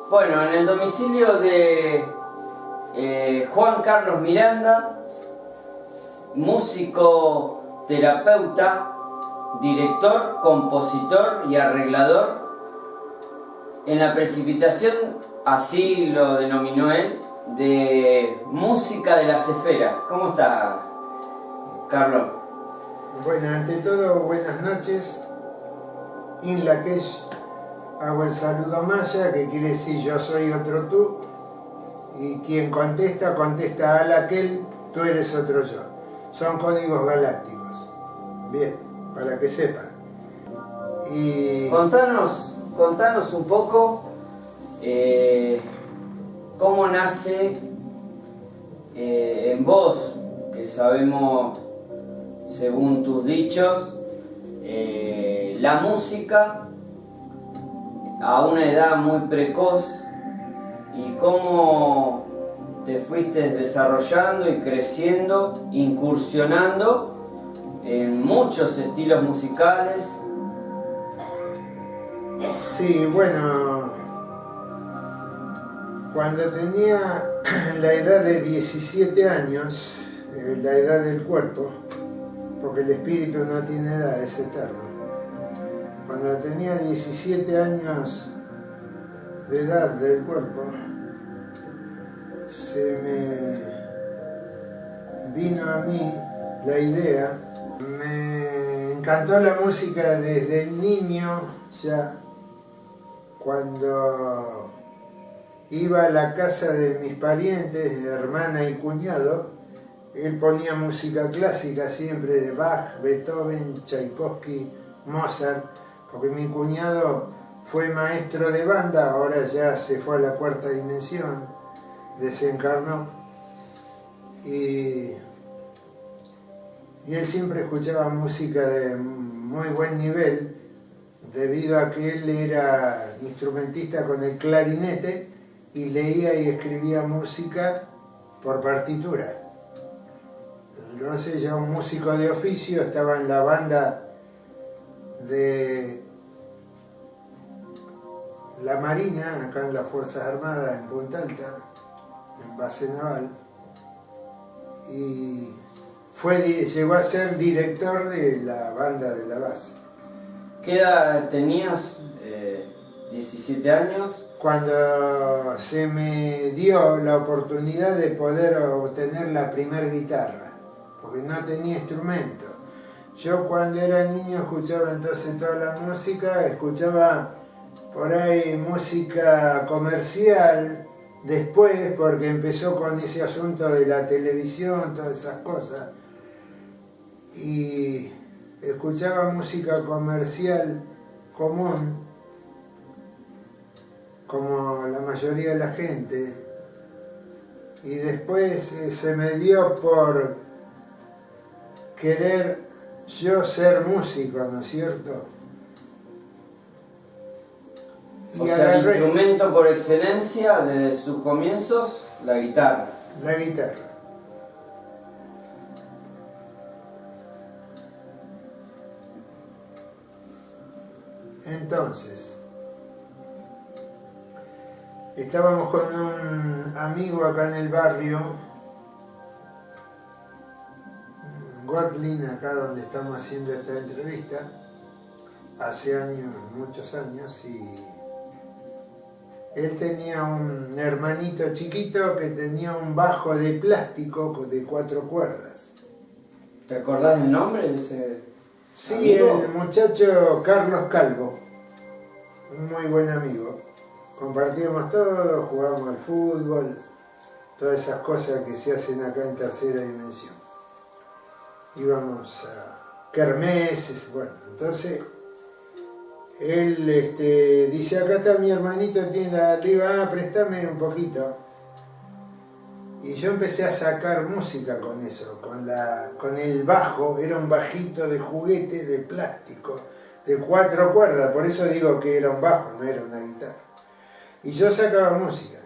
Bueno, en el domicilio de Juan Carlos Miranda, músico, terapeuta, director, compositor y arreglador, en la precipitación, así lo denominó él, de música de las esferas. ¿Cómo está, Carlos? Bueno, ante todo, buenas noches. In Lakesh, hago el saludo maya, que quiere decir yo soy otro tú, y quien contesta, contesta al aquel, tú eres otro yo. Son códigos galácticos. Bien, para que sepan. Y Contanos un poco cómo nace en vos, que sabemos, según tus dichos, la música a una edad muy precoz, y cómo te fuiste desarrollando y creciendo, incursionando en muchos estilos musicales. sí, bueno, cuando tenía la edad de 17 años, la edad del cuerpo, porque el espíritu no tiene edad, es eterno. Cuando tenía 17 años de edad del cuerpo, se me vino a mí la idea. Me encantó la música desde niño, ya cuando iba a la casa de mis parientes, hermana y cuñado. Él ponía música clásica siempre, de Bach, Beethoven, Tchaikovsky, Mozart, porque mi cuñado fue maestro de banda, ahora ya se fue a la cuarta dimensión, desencarnó, y él siempre escuchaba música de muy buen nivel, debido a que él era instrumentista con el clarinete y leía y escribía música por partitura. Entonces, ya un músico de oficio, estaba en la banda de la Marina, acá en las Fuerzas Armadas, en Punta Alta, en base naval, y llegó a ser director de la banda de la base. ¿Qué edad tenías? 17 años. Cuando se me dio la oportunidad de poder obtener la primer guitarra, porque no tenía instrumento. Yo cuando era niño escuchaba entonces toda la música, escuchaba por ahí música comercial, después, porque empezó con ese asunto de la televisión, todas esas cosas, y escuchaba música comercial común, como la mayoría de la gente, y después se me dio por querer yo ser músico, ¿no es cierto? O sea, el instrumento por excelencia desde sus comienzos, la guitarra. La guitarra. Entonces, estábamos con un amigo acá en el barrio, Godlin, acá donde estamos haciendo esta entrevista, hace años, muchos años, y él tenía un hermanito chiquito que tenía un bajo de plástico de 4 cuerdas. ¿Te acordás del nombre de ese Sí, amigo? el muchacho Carlos Calvo, un muy buen amigo. Compartíamos todo, jugábamos al fútbol, todas esas cosas que se hacen acá en tercera dimensión. Íbamos a kermeses, bueno, entonces él dice, acá está mi hermanito, tiene la liga, préstame un poquito. Y yo empecé a sacar música con eso, con el bajo, era un bajito de juguete de plástico, de 4 cuerdas, por eso digo que era un bajo, no era una guitarra. Y yo sacaba música.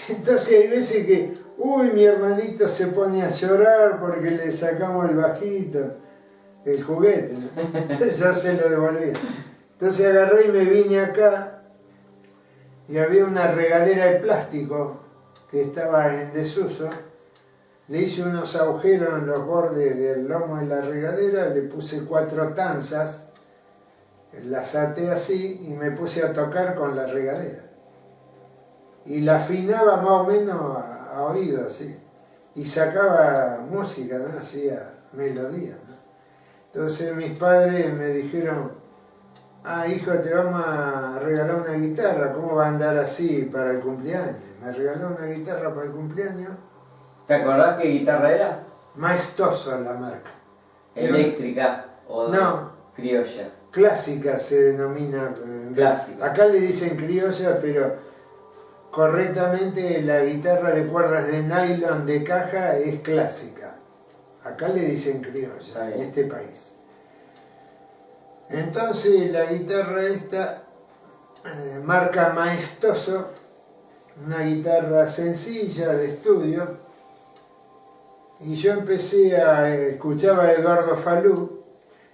Entonces hay veces que, mi hermanito se pone a llorar porque le sacamos el bajito, el juguete, ¿no? Entonces ya se lo devolvía. Entonces agarré y me vine acá y había una regadera de plástico que estaba en desuso. Le hice unos agujeros en los bordes del lomo de la regadera, le puse 4 tanzas, las até así y me puse a tocar con la regadera. Y la afinaba más o menos a oído, así. Y sacaba música, ¿no? Hacía melodía, ¿no? Entonces mis padres me dijeron, hijo, te vamos a regalar una guitarra, ¿cómo va a andar así para el cumpleaños? Me regaló una guitarra para el cumpleaños. ¿Te acordás qué guitarra era? Maestoso la marca. ¿Eléctrica o no, criolla? Clásica se denomina. Clásica. Acá le dicen criolla, pero correctamente la guitarra de cuerdas de nylon de caja es clásica. Acá le dicen criolla, en este país. Entonces la guitarra esta, marca Maestoso, una guitarra sencilla de estudio. Y yo empecé a escuchar a Eduardo Falú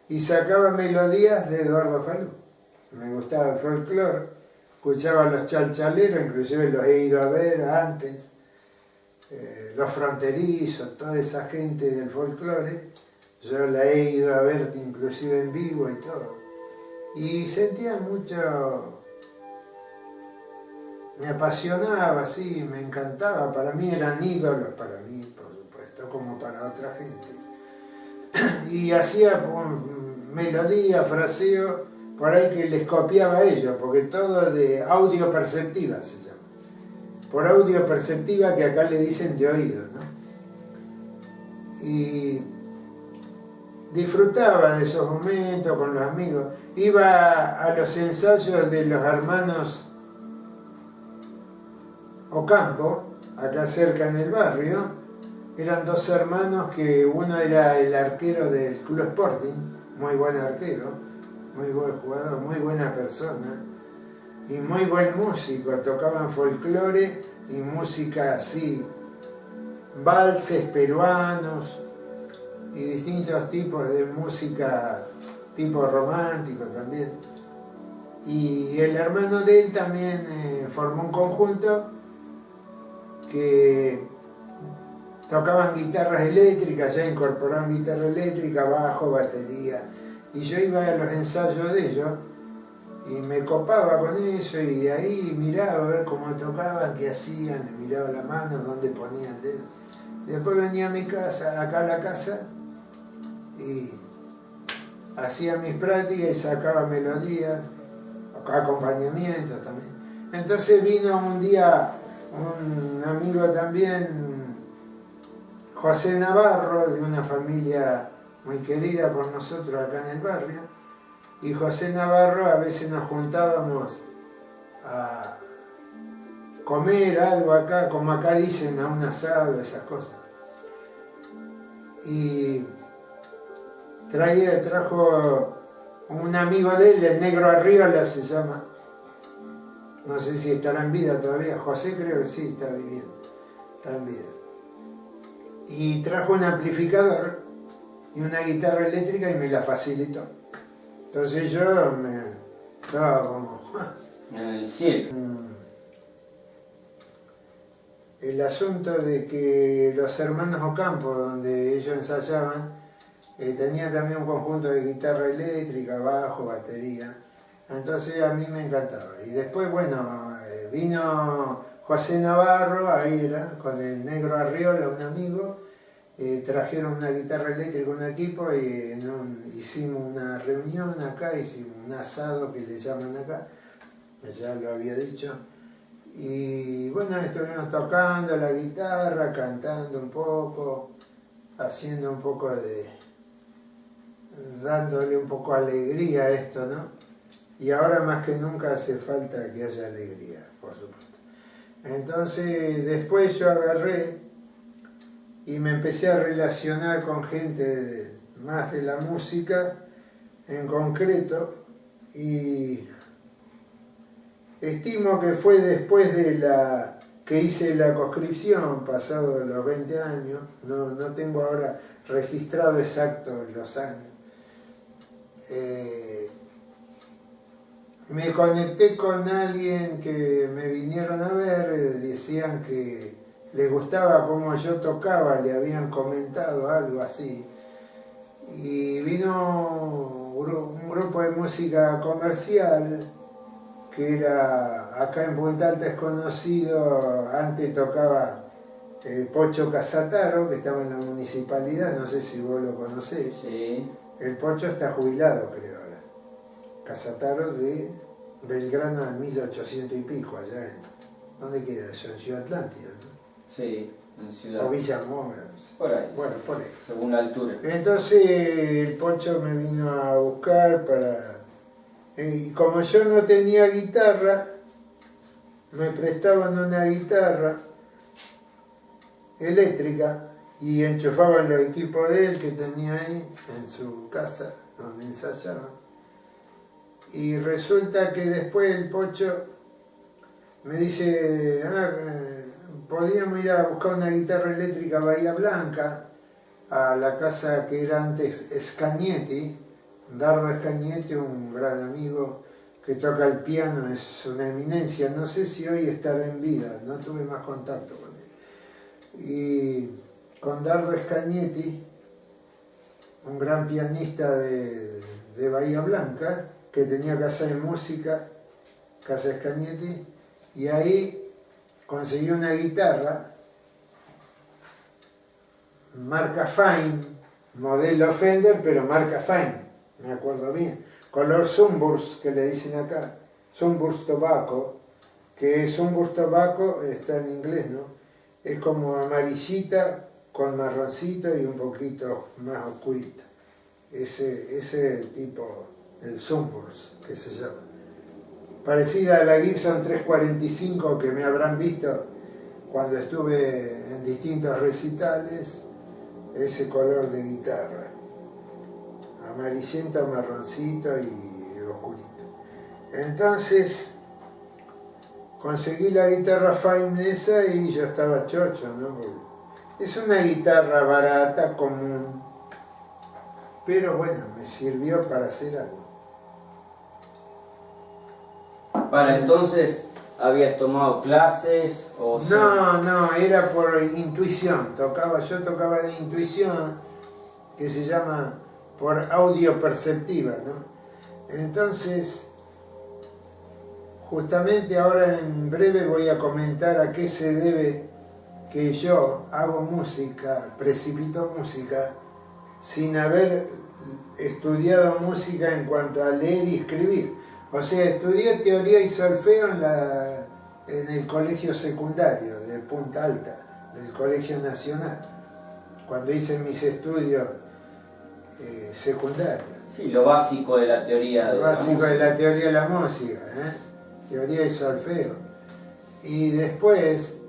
y sacaba melodías de Eduardo Falú. Me gustaba el folclore, escuchaba a los chalchaleros, inclusive los he ido a ver antes, los fronterizos, toda esa gente del folclore, yo la he ido a ver inclusive en vivo y todo. Y sentía mucho, me apasionaba, sí, me encantaba, para mí eran ídolos, para mí, como para otra gente. Y hacía melodía, fraseo, por ahí que les copiaba a ellos, porque todo de audio perceptiva se llama. Por audio perceptiva, que acá le dicen de oído, ¿no? Y disfrutaba de esos momentos con los amigos. Iba a los ensayos de los hermanos Ocampo, acá cerca en el barrio. Eran 2 hermanos que uno era el arquero del Club Sporting, muy buen arquero, muy buen jugador, muy buena persona y muy buen músico. Tocaban folclore y música así, valses peruanos y distintos tipos de música tipo romántico también. Y el hermano de él también formó un conjunto que tocaban guitarras eléctricas, ya incorporaban guitarra eléctrica, bajo, batería. Y yo iba a los ensayos de ellos y me copaba con eso y ahí miraba a ver cómo tocaban, qué hacían, le miraba la mano, dónde ponían el dedo. Y después venía a mi casa, acá a la casa, y hacía mis prácticas y sacaba melodías, acompañamientos también. Entonces vino un día un amigo también, José Navarro, de una familia muy querida por nosotros acá en el barrio, y José Navarro a veces nos juntábamos a comer algo acá, como acá dicen, a un asado, esas cosas. Y trajo un amigo de él, el Negro Arriola se llama, no sé si estará en vida todavía, José creo que sí, está viviendo, está en vida. Y trajo un amplificador y una guitarra eléctrica y me la facilitó. Entonces yo me estaba como... En el cielo. El asunto de que los hermanos Ocampo, donde ellos ensayaban, tenían también un conjunto de guitarra eléctrica, bajo, batería. Entonces a mí me encantaba. Y después, bueno, vino José Navarro, ahí era, con el Negro Arriola, un amigo, trajeron una guitarra eléctrica, un equipo, y hicimos una reunión acá, hicimos un asado que le llaman acá, ya lo había dicho, y bueno, estuvimos tocando la guitarra, cantando un poco, haciendo un poco de... dándole un poco alegría a esto, ¿no? Y ahora más que nunca hace falta que haya alegría, por supuesto. Entonces después yo agarré y me empecé a relacionar con gente más de la música en concreto, y estimo que fue después de que hice la conscripción, pasado los 20 años, no tengo ahora registrado exacto los años, me conecté con alguien que me vinieron a ver, decían que les gustaba cómo yo tocaba, le habían comentado algo así. Y vino un grupo de música comercial que era acá en Punta Alta, es conocido, antes tocaba Pocho Casataro, que estaba en la municipalidad, no sé si vos lo conocés. Sí. El Pocho está jubilado, creo ahora. Casataro de Belgrano en 1800 y pico, allá en... ¿Dónde queda eso? En Ciudad Atlántida, ¿no? Sí, en Ciudad. O Villa Mora, no sé. Por ahí. Bueno, por ahí. Según la altura. Entonces el Pocho me vino a buscar para... Y como yo no tenía guitarra, me prestaban una guitarra eléctrica y enchufaban los equipos de él que tenía ahí en su casa donde ensayaba. Y resulta que después el Pocho me dice, podíamos ir a buscar una guitarra eléctrica a Bahía Blanca, a la casa que era antes Scagnetti, Dardo Scagnetti, un gran amigo que toca el piano, es una eminencia, no sé si hoy estará en vida, no tuve más contacto con él. Y con Dardo Scagnetti, un gran pianista de Bahía Blanca, que tenía casa de música, casa Scagnetti, y ahí conseguí una guitarra, marca Fine, modelo Fender, pero marca Fine, me acuerdo bien, color Sunburst, que le dicen acá, Sunburst Tobacco, que Sunburst Tobacco está en inglés, ¿no? Es como amarillita con marroncito y un poquito más oscurita. Ese tipo, el Sunburst, que se llama. Parecida a la Gibson 345 que me habrán visto cuando estuve en distintos recitales, ese color de guitarra, amarillento, marroncito y oscurito. Entonces conseguí la guitarra Fine esa y yo estaba chocho, ¿no? Porque es una guitarra barata, común, pero bueno, me sirvió para hacer algo. Para entonces, ¿habías tomado clases? O No, era por intuición. Yo tocaba de intuición, que se llama por audio perceptiva, ¿no? Entonces, justamente ahora en breve voy a comentar a qué se debe que yo hago música, precipito música, sin haber estudiado música en cuanto a leer y escribir. O sea, estudié teoría y solfeo en el colegio secundario de Punta Alta, del Colegio Nacional, cuando hice mis estudios secundarios. Sí, lo básico de la teoría Lo básico de la teoría de la música, teoría y solfeo. Y después,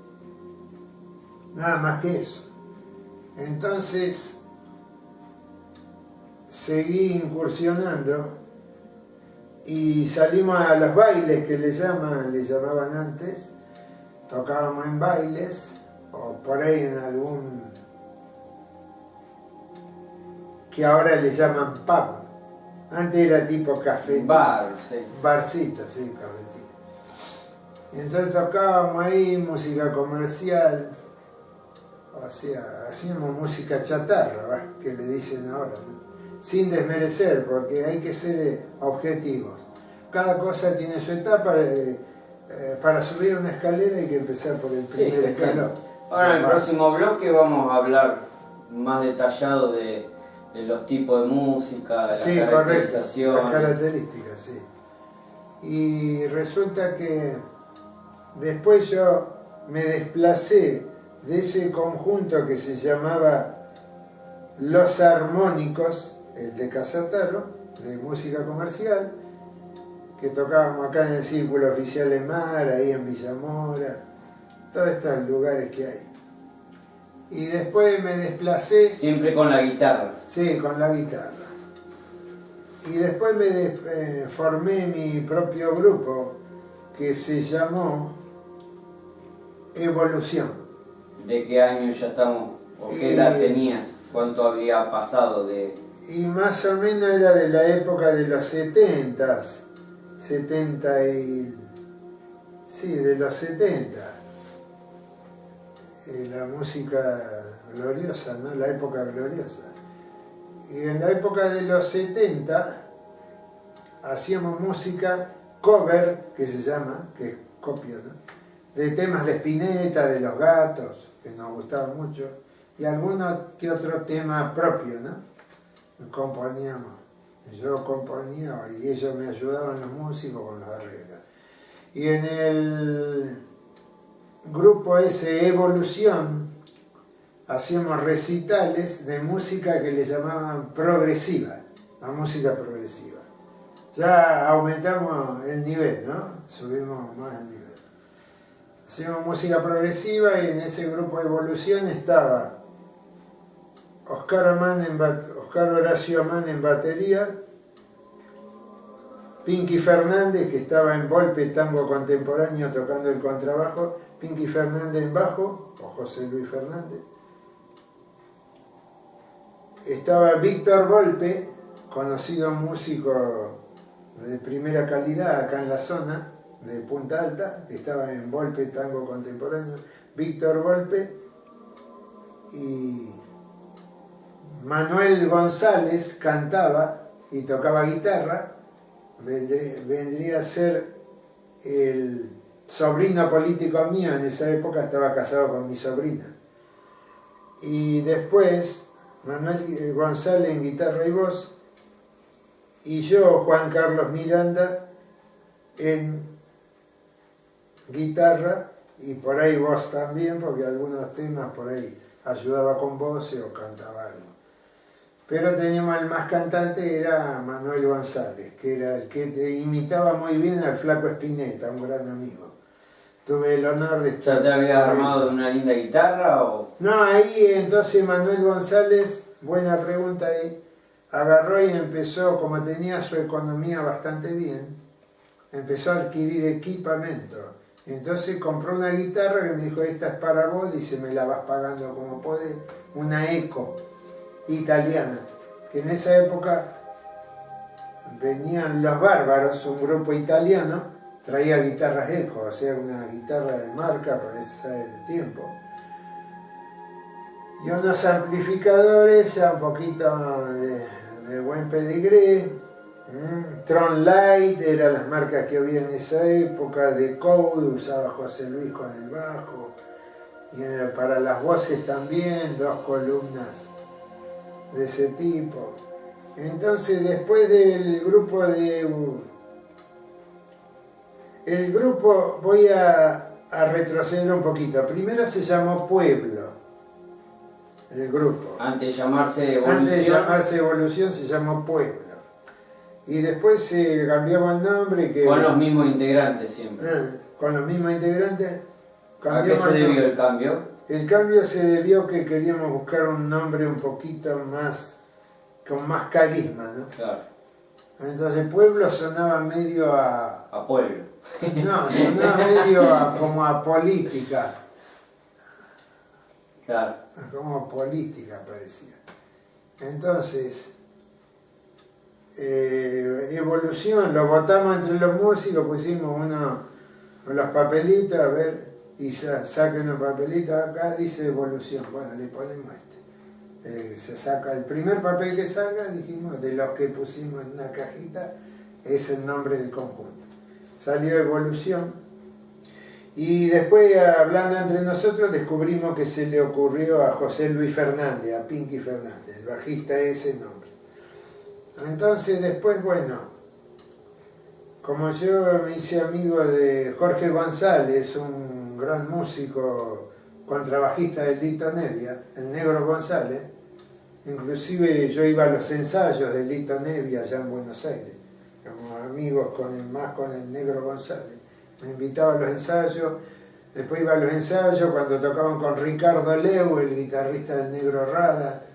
nada más que eso. Entonces, seguí incursionando y salimos a los bailes que le llamaban antes, tocábamos en bailes, o por ahí en algún, que ahora le llaman pub, antes era tipo café, bar, sí. Barcito, sí, cafetín. Y entonces tocábamos ahí música comercial, o sea, hacíamos música chatarra, que le dicen ahora, ¿no? Sin desmerecer, porque hay que ser objetivos. Cada cosa tiene su etapa, para subir una escalera hay que empezar por el primer escalón. Ahora en el próximo bloque vamos a hablar más detallado de los tipos de música, las caracterizaciones. Correcto, las características, sí. Y resulta que después yo me desplacé de ese conjunto que se llamaba Los Armónicos, el de Casataro, de música comercial, que tocábamos acá en el Círculo Oficial de Mar, ahí en Villamora, todos estos lugares que hay. Y después me desplacé... Siempre con la guitarra. Sí, con la guitarra. Y después me formé mi propio grupo, que se llamó Evolución. ¿De qué año ya estamos? ¿O qué edad tenías? ¿Cuánto había pasado de...? Y más o menos era de la época de los 70s, de los 70. La música gloriosa, ¿no? La época gloriosa. Y en la época de los 70 hacíamos música cover, que se llama, que es copia, ¿no? De temas de Spinetta, de Los Gatos, que nos gustaban mucho, y alguno que otro tema propio, ¿no? Componíamos. Yo componía y ellos me ayudaban, los músicos, con los arreglos. Y en el grupo ese Evolución hacíamos recitales de música que le llamaban progresiva, la música progresiva. Ya aumentamos el nivel, ¿no? Subimos más el nivel. Hacíamos música progresiva y en ese grupo de Evolución estaba Oscar Horacio Amán en batería, Pinky Fernández, que estaba en Volpe Tango Contemporáneo tocando el contrabajo, Pinky Fernández en bajo, o José Luis Fernández. Estaba Víctor Volpe, conocido músico de primera calidad acá en la zona de Punta Alta, que estaba en Volpe Tango Contemporáneo, Víctor Volpe, y Manuel González cantaba y tocaba guitarra, vendría a ser el sobrino político mío, en esa época estaba casado con mi sobrina. Y después Manuel González en guitarra y voz, y yo, Juan Carlos Miranda, en guitarra y por ahí voz también, porque algunos temas por ahí ayudaba con voces o cantaba algo. Pero teníamos el más cantante, era Manuel González, que era el que imitaba muy bien al Flaco Spinetta, un gran amigo. Tuve el honor de estar... ¿Ya te habías armado una linda guitarra o...? No, ahí entonces Manuel González, buena pregunta ahí, agarró y empezó, como tenía su economía bastante bien, empezó a adquirir equipamiento. Entonces compró una guitarra que me dijo, esta es para vos, dice, me la vas pagando como podés, una Eco italiana, que en esa época venían Los Bárbaros, un grupo italiano, traía guitarras Eco, o sea, una guitarra de marca para ese tiempo. Y unos amplificadores, ya un poquito de buen pedigree. Tron Light eran las marcas que había en esa época, de Code usaba José Luis con el bajo, y para las voces también, 2 columnas de ese tipo. Entonces después del grupo el grupo, voy a retroceder un poquito, primero se llamó Pueblo, el grupo. Antes de llamarse Evolución. Antes de llamarse Evolución se llamó Pueblo. Y después se cambiaba el nombre. Con los mismos integrantes siempre. Con los mismos integrantes. ¿A qué se debió el cambio? El cambio se debió que queríamos buscar un nombre un poquito más, con más carisma, ¿no? Claro. Entonces Pueblo sonaba medio a... A pueblo. No, sonaba medio como a política. Claro. Como política parecía. Entonces, Evolución, lo votamos entre los músicos, pusimos los papelitos, a ver, y saca unos papelitos acá, dice Evolución, bueno, le ponemos este. Se saca el primer papel que salga, dijimos, de los que pusimos en una cajita, es el nombre del conjunto. Salió Evolución. Y después, hablando entre nosotros, descubrimos que se le ocurrió a José Luis Fernández, a Pinky Fernández, el bajista, ese nombre. Entonces después, bueno, como yo me hice amigo de Jorge González, un gran músico contrabajista del Lito Nevia, el Negro González, inclusive yo iba a los ensayos del Lito Nevia allá en Buenos Aires, como amigos más con el Negro González. Me invitaba a los ensayos, después iba a los ensayos cuando tocaban con Ricardo Leu, el guitarrista del Negro Rada,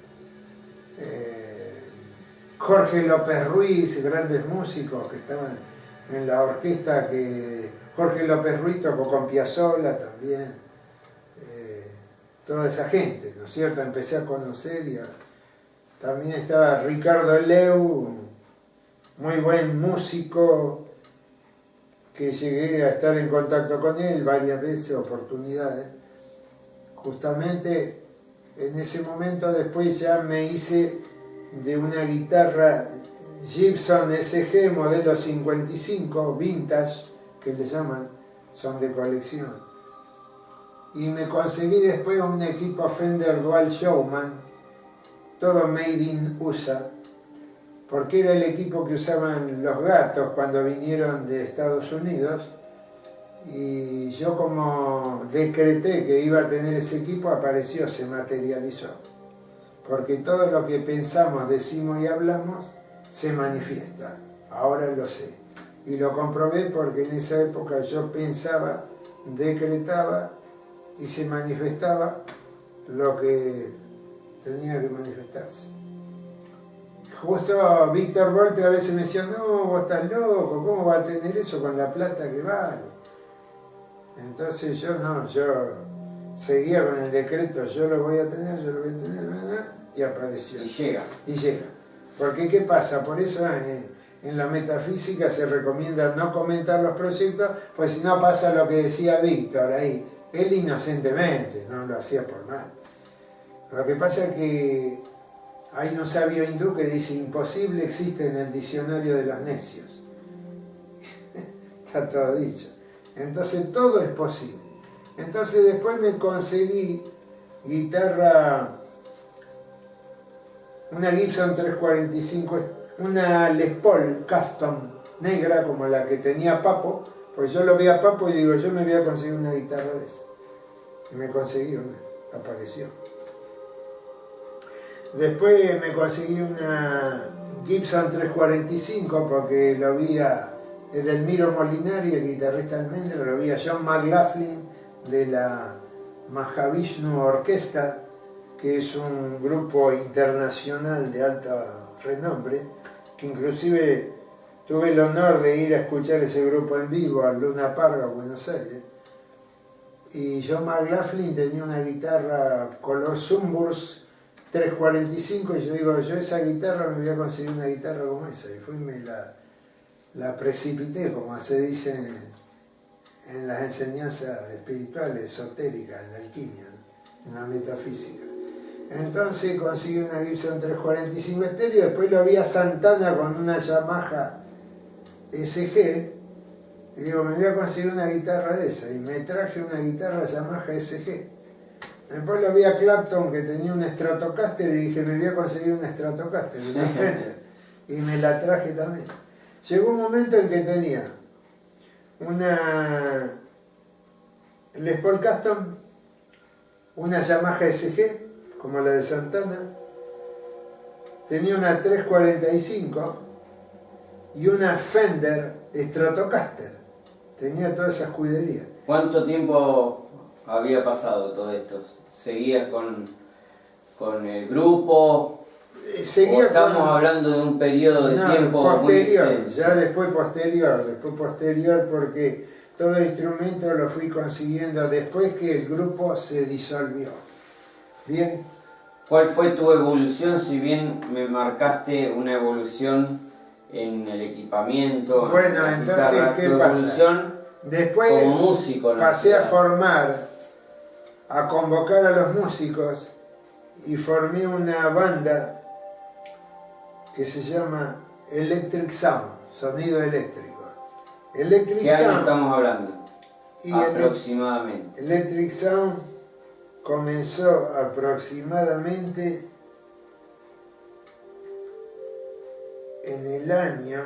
Jorge López Ruiz, grandes músicos que estaban en la orquesta, que Jorge López Ruiz tocó con Piazzolla también, toda esa gente, ¿no es cierto? Empecé a conocer y también estaba Ricardo Leu, muy buen músico, que llegué a estar en contacto con él varias veces, oportunidades. Justamente en ese momento después ya me hice de una guitarra Gibson SG modelo 55, vintage, que le llaman, son de colección. Y me conseguí después un equipo Fender Dual Showman, todo made in USA, porque era el equipo que usaban los Gatos cuando vinieron de Estados Unidos, y yo como decreté que iba a tener ese equipo, apareció, se materializó, porque todo lo que pensamos, decimos y hablamos se manifiesta, ahora lo sé, y lo comprobé porque en esa época yo pensaba, decretaba y se manifestaba lo que tenía que manifestarse. Justo Víctor Volpe a veces me decía, no, vos estás loco, ¿cómo va a tener eso con la plata que vale? Entonces yo seguía con el decreto, yo lo voy a tener, y apareció. Y llega. Y llega. Porque ¿qué pasa? Por eso en la metafísica se recomienda no comentar los proyectos, pues si no pasa lo que decía Víctor ahí, él inocentemente, no lo hacía por mal. Lo que pasa es que hay un sabio hindú que dice, imposible existe en el diccionario de los necios. Está todo dicho. Entonces todo es posible. Entonces después me conseguí guitarra, una Gibson 345, una Les Paul Custom negra como la que tenía Papo, pues yo lo vi a Papo y digo, yo me voy a conseguir una guitarra de esa. Y me conseguí una, apareció. Después me conseguí una Gibson 345 porque lo vi a Edelmiro Molinari, el guitarrista almendra, lo vi a John McLaughlin de la Mahavishnu Orquesta, que es un grupo internacional de alto renombre, que inclusive tuve el honor de ir a escuchar ese grupo en vivo al Luna Park, a Buenos Aires. Y John McLaughlin tenía una guitarra color Sunburst 345 y yo digo, yo esa guitarra me voy a conseguir una guitarra como esa. Y fui y me la precipité, como se dice en las enseñanzas espirituales, esotéricas, en la alquimia, ¿no? En la metafísica. Entonces conseguí una Gibson 345 estéreo, después lo vi a Santana con una Yamaha SG, y digo, me voy a conseguir una guitarra de esa, y me traje una guitarra Yamaha SG. Después lo vi a Clapton que tenía un Stratocaster y dije, me voy a conseguir una Stratocaster, una Fender, y me la traje también. Llegó un momento en que tenía una Les Paul Custom, una Yamaha SG, como la de Santana, tenía una 345 y una Fender Stratocaster. Tenía todas esas cuiderías. ¿Cuánto tiempo había pasado todo esto? ¿Seguías con el grupo? Seguía estamos hablando de un periodo de tiempo posterior, muy ya después posterior porque todo instrumento lo fui consiguiendo después que el grupo se disolvió. Bien. ¿Cuál fue tu evolución, si bien me marcaste una evolución en el equipamiento? Bueno, en entonces, guitarra, ¿qué pasa? Después como músico, pasé a formar, a convocar a los músicos y formé una banda que se llama Electric Sound, sonido eléctrico. ¿Qué año estamos hablando? Y aproximadamente. Electric Sound comenzó aproximadamente en el año,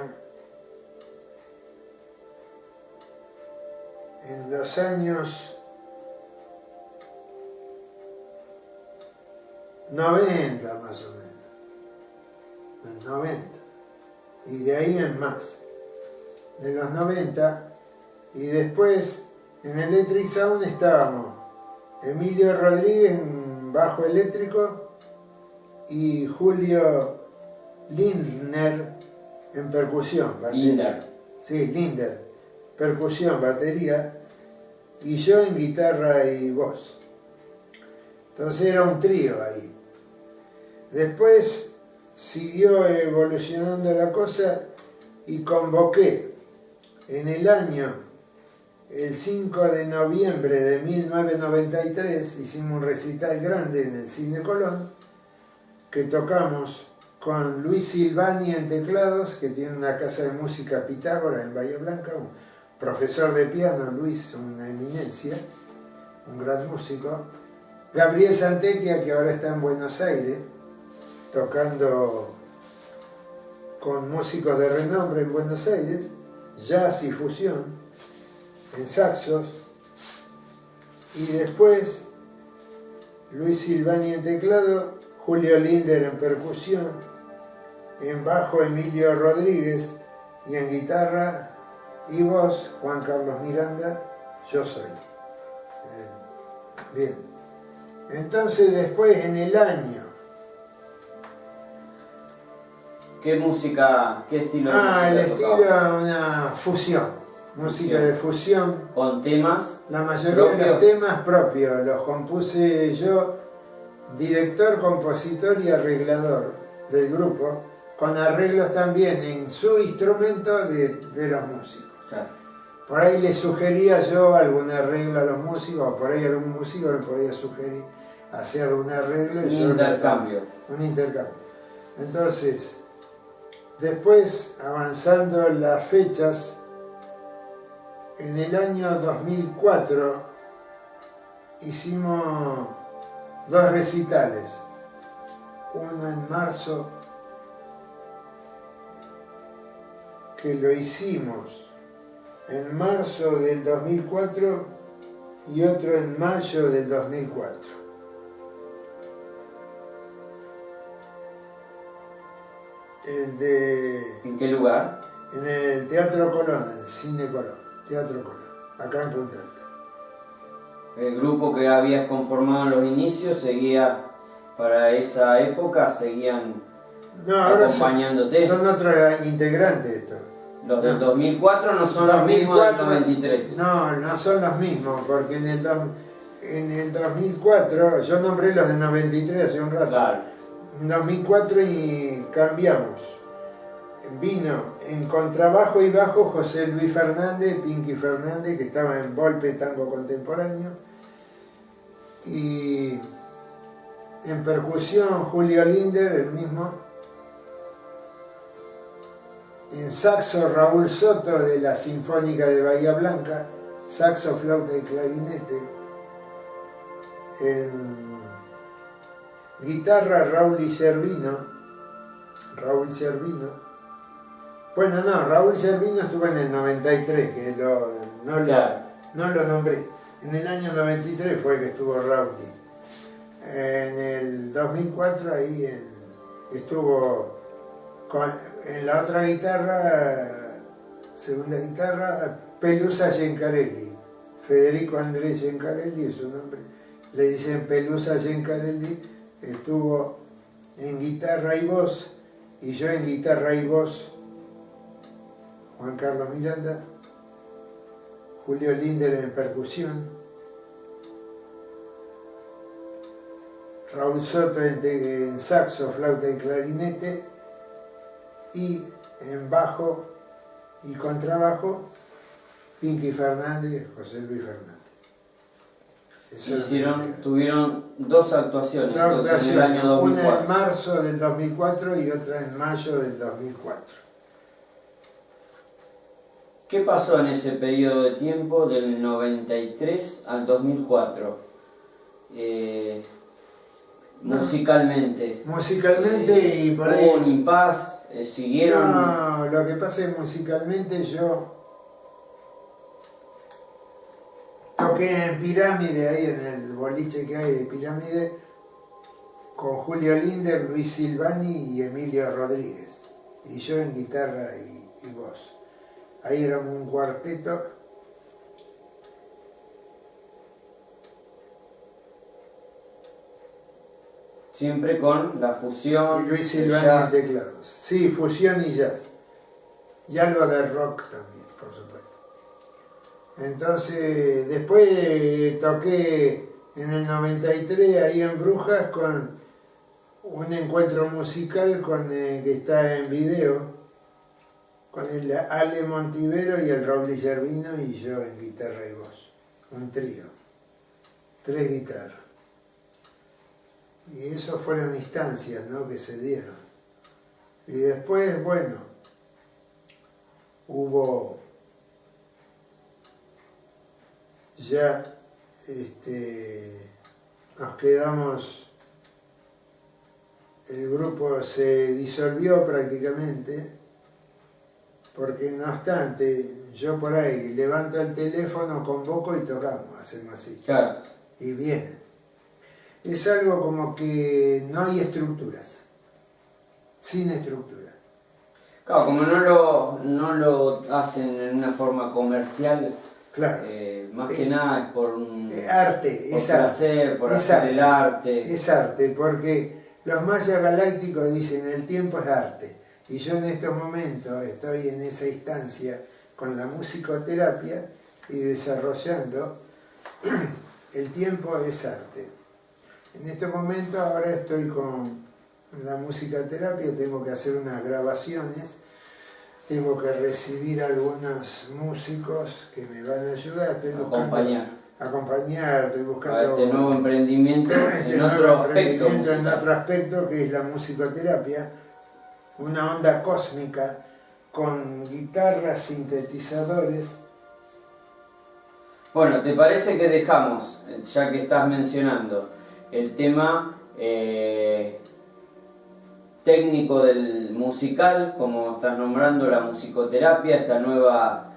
en los años 90 más o menos, el 90, y de ahí en más, de los 90, y después en Electric Sound estábamos Emilio Rodríguez en bajo eléctrico y Julio Lindner en percusión, batería. Linder. Sí, Linder, percusión, batería, y yo en guitarra y voz. Entonces era un trío ahí. Después siguió evolucionando la cosa y convoqué en el año el 5 de noviembre de 1993 hicimos un recital grande en el Cine Colón, que tocamos con Luis Silvani en teclados, que tiene una casa de música Pitágora en Bahía Blanca, un profesor de piano, Luis, una eminencia, un gran músico. Gabriel Santequia, que ahora está en Buenos Aires, tocando con músicos de renombre en Buenos Aires, jazz y fusión, en saxos. Y después Luis Silvani en teclado, Julio Linder en percusión, en bajo Emilio Rodríguez y en guitarra y voz Juan Carlos Miranda, yo soy. Bien. Entonces después en el año... ¿Qué música, qué estilo de música el estilo tocaba? una fusión, música de fusión. ¿Con temas? La mayoría de los temas propios los compuse yo, director, compositor y arreglador del grupo, con arreglos también en su instrumento de los músicos. Claro. Por ahí le sugería yo algún arreglo a los músicos, o por ahí algún músico me podía sugerir hacer un arreglo. Un intercambio. Un intercambio. Entonces, después, avanzando las fechas, en el año 2004 hicimos 2 recitales. Uno en marzo, que lo hicimos en marzo del 2004 y otro en mayo del 2004. ¿En qué lugar? En el Teatro Colón, el Cine Colón, Teatro Colón, acá en Punta Alta. El grupo que habías conformado en los inicios seguía, para esa época, seguían acompañándote. Son otros integrantes estos. Los del 2004 no son los mismos del 93. No son los mismos, porque en el 2004, yo nombré los del 93 hace un rato. Claro. En 2004 y cambiamos. Vino en contrabajo y bajo José Luis Fernández, Pinky Fernández, que estaba en Volpe Tango Contemporáneo. Y en percusión Julio Linder, el mismo. En saxo Raúl Soto de la Sinfónica de Bahía Blanca, saxo, flauta y clarinete. En guitarra Raúl Servino. Bueno, no, Raúl Servino estuvo en el 93, que no lo nombré. En el año 93 fue que estuvo Raúl. En el 2004 ahí estuvo en la otra guitarra, segunda guitarra, Pelusa Gencarelli. Federico Andrés Gencarelli es su nombre. Le dicen Pelusa Gencarelli. Estuvo en guitarra y voz, y yo en guitarra y voz, Juan Carlos Miranda, Julio Linder en percusión, Raúl Soto en saxo, flauta y clarinete, y en bajo y contrabajo, Pinky Fernández, José Luis Fernández. Tuvieron 2 actuaciones, entonces, en el año 2004. Una en marzo del 2004 y otra en mayo del 2004. ¿Qué pasó en ese periodo de tiempo del 93 al 2004? Musicalmente. Musicalmente y por ahí... ¿Hubo un impas? ¿Siguieron? No, lo que pasa es que musicalmente yo toqué en Pirámide, ahí en el boliche que hay de Pirámide, con Julio Linder, Luis Silvani y Emilio Rodríguez. Y yo en guitarra y voz. Ahí éramos un cuarteto. Siempre con la fusión. Y Luis Silvani en teclados. Sí, fusión y jazz. Y algo de rock también, por supuesto. Entonces, después toqué en el 93 ahí en Brujas con un encuentro musical que está en video, con el Ale Montivero y el Raúl Gervino y yo en guitarra y voz. Un trío. 3 guitarras. Y eso fueron instancias, ¿no?, que se dieron. Y después, bueno, hubo ya, nos quedamos, el grupo se disolvió prácticamente, porque no obstante, yo por ahí levanto el teléfono, convoco y tocamos, hacemos así. Claro. Y vienen. Es algo como que no hay estructuras, sin estructura. Claro, como no lo hacen en una forma comercial, claro, más que nada es por un arte, por es placer, arte, por es hacer arte, el arte. Es arte, porque los mayas galácticos dicen el tiempo es arte. Y yo en estos momentos estoy en esa instancia con la musicoterapia y desarrollando el tiempo es arte. En este momento ahora estoy con la musicoterapia, tengo que hacer unas grabaciones, tengo que recibir algunos músicos que me van a ayudar, estoy buscando acompañar, estoy buscando a este nuevo emprendimiento, en otro aspecto que es la musicoterapia, una onda cósmica con guitarras, sintetizadores. Bueno, ¿te parece que dejamos, ya que estás mencionando, el tema técnico del musical, como estás nombrando la musicoterapia, esta nueva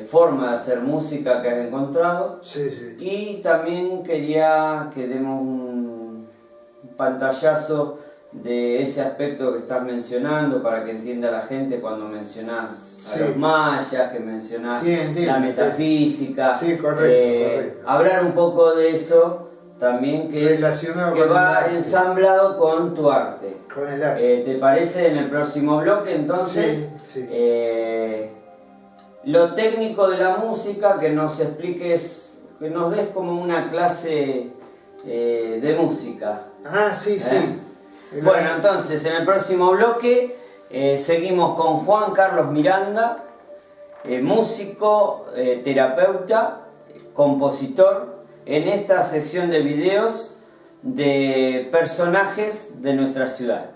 forma de hacer música que has encontrado? Sí, sí. Y también quería que demos un pantallazo de ese aspecto que estás mencionando para que entienda la gente cuando mencionás a los mayas, que mencionás la metafísica. Sí, correcto. Hablar un poco de eso también, que va ensamblado con tu arte. Con el arte. ¿Te parece en el próximo bloque entonces? Sí. Lo técnico de la música, que nos expliques, que nos des como una clase de música. Ah, sí. Bueno, entonces en el próximo bloque seguimos con Juan Carlos Miranda, músico, terapeuta, compositor, en esta sesión de videos de personajes de nuestra ciudad.